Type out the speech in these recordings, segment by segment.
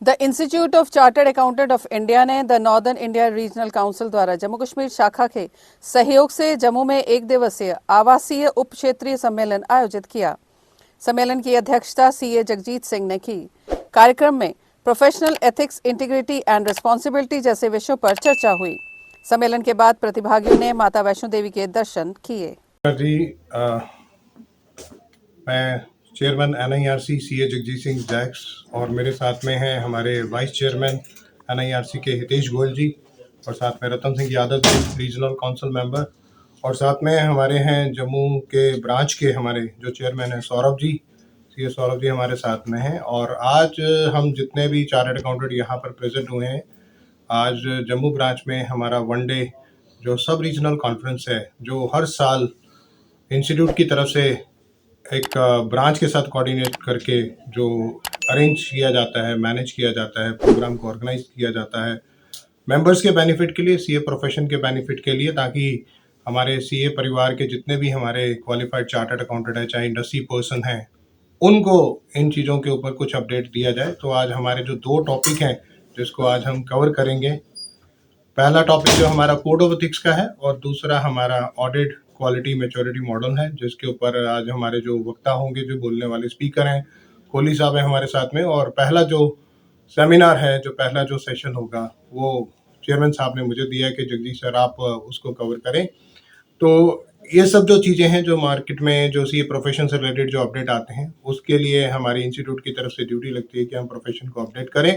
The institute of chartered accountant of India ने the northern India regional council द्वारा जम्मू कश्मीर शाखा के सहयोग से जम्मू में एक दिवसीय आवासीय उप क्षेत्रीय सम्मेलन आयोजित किया। सम्मेलन की अध्यक्षता सीए जगजीत सिंह ने की। कार्यक्रम में professional ethics, integrity and responsibility जैसे विषयों पर चर्चा हुई। सम्मेलन के बाद प्रतिभागियों ने माता वैष्णो देवी के दर्शन किए। मैं chairman NIRC CA Jagjit Singh जैक्स और मेरे साथ में हैं हमारे वाइस चेयरमैन NIRC के हितेश गोयल जी, और साथ में Ratan Singh Yadav ji regional council member, और साथ में हमारे हैं जम्मू के ब्रांच के हमारे जो चेयरमैन हैं सौरभ जी, सीए सौरभ जी हमारे साथ में हैं। और आज हम जितने भी चार्टर्ड अकाउंटेंट यहाँ पर प्रेजेंट हुए हैं, आज जम्मू ब्रांच में हमारा वन डे जो सब रीजनल कॉन्फ्रेंस है, जो हर साल इंस्टीट्यूट की तरफ से एक ब्रांच के साथ कोऑर्डिनेट करके जो अरेंज किया जाता है, मैनेज किया जाता है, प्रोग्राम को ऑर्गेनाइज किया जाता है मेंबर्स के बेनिफिट के लिए, सीए प्रोफेशन के बेनिफिट के लिए, ताकि हमारे सीए परिवार के जितने भी हमारे क्वालिफाइड चार्टर्ड अकाउंटेंट हैं, चाहे इंडस्ट्री पर्सन हैं, उनको इन चीज़ों के ऊपर कुछ अपडेट दिया जाए। तो आज हमारे जो दो टॉपिक हैं जिसको आज हम कवर करेंगे, पहला टॉपिक जो हमारा कोड ऑफ एथिक्स का है और दूसरा हमारा ऑडिट क्वालिटी मैच्योरिटी मॉडल है, जिसके ऊपर आज हमारे जो वक्ता होंगे, जो बोलने वाले स्पीकर हैं, कोहली साहब हैं हमारे साथ में। और पहला जो सेमिनार है, जो पहला जो सेशन होगा, वो चेयरमैन साहब ने मुझे दिया कि जगदीश सर आप उसको कवर करें। तो ये सब जो चीज़ें हैं जो मार्केट में जो सीए प्रोफेशन से रिलेटेड जो अपडेट आते हैं, उसके लिए हमारी इंस्टीट्यूट की तरफ से ड्यूटी लगती है कि हम प्रोफेशन को अपडेट करें।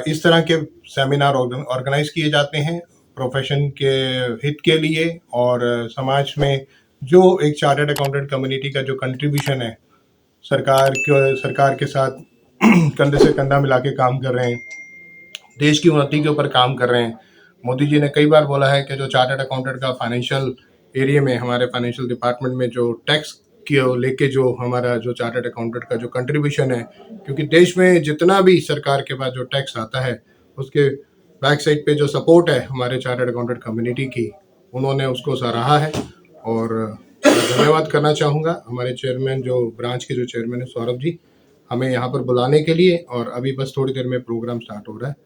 इस तरह के सेमिनार ऑर्गेनाइज किए जाते हैं प्रोफेशन के हित के लिए, और समाज में जो एक चार्टर्ड अकाउंटेंट कम्युनिटी का जो कंट्रीब्यूशन है, सरकार के साथ कंधे से कंधा मिला के काम कर रहे हैं, देश की उन्नति के ऊपर काम कर रहे हैं। मोदी जी ने कई बार बोला है कि जो चार्टर्ड अकाउंटेंट का फाइनेंशियल एरिया में, हमारे फाइनेंशियल डिपार्टमेंट में जो टैक्स को लेके जो हमारा जो चार्टर्ड अकाउंटेंट का जो कंट्रीब्यूशन है, क्योंकि देश में जितना भी सरकार के पास जो टैक्स आता है, उसके बैक साइड पे जो सपोर्ट है हमारे चार्टर्ड अकाउंटेंट कम्युनिटी की, उन्होंने उसको सराहा है। और धन्यवाद करना चाहूँगा हमारे चेयरमैन, जो ब्रांच के जो चेयरमैन है सौरभ जी, हमें यहाँ पर बुलाने के लिए। और अभी बस थोड़ी देर में प्रोग्राम स्टार्ट हो रहा है,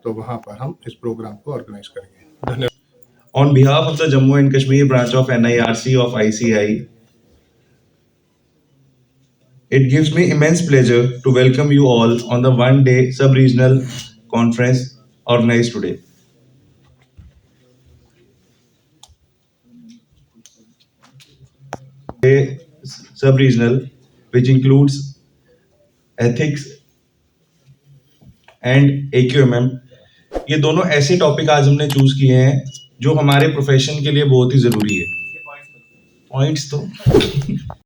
तो वहाँ पर हम इस प्रोग्राम को ऑर्गेनाइज करेंगे। धन्यवाद। On behalf of the Jammu and Kashmir branch of NIRC of ICI, it gives me immense pleasure to welcome you all on the one-day sub-regional conference organized today. Sub-regional, which includes ethics and AQMM, ये दोनों ऐसे topic आज हमने choose किए हैं जो हमारे profession के लिए बहुत ही जरूरी है। पॉइंट्स तो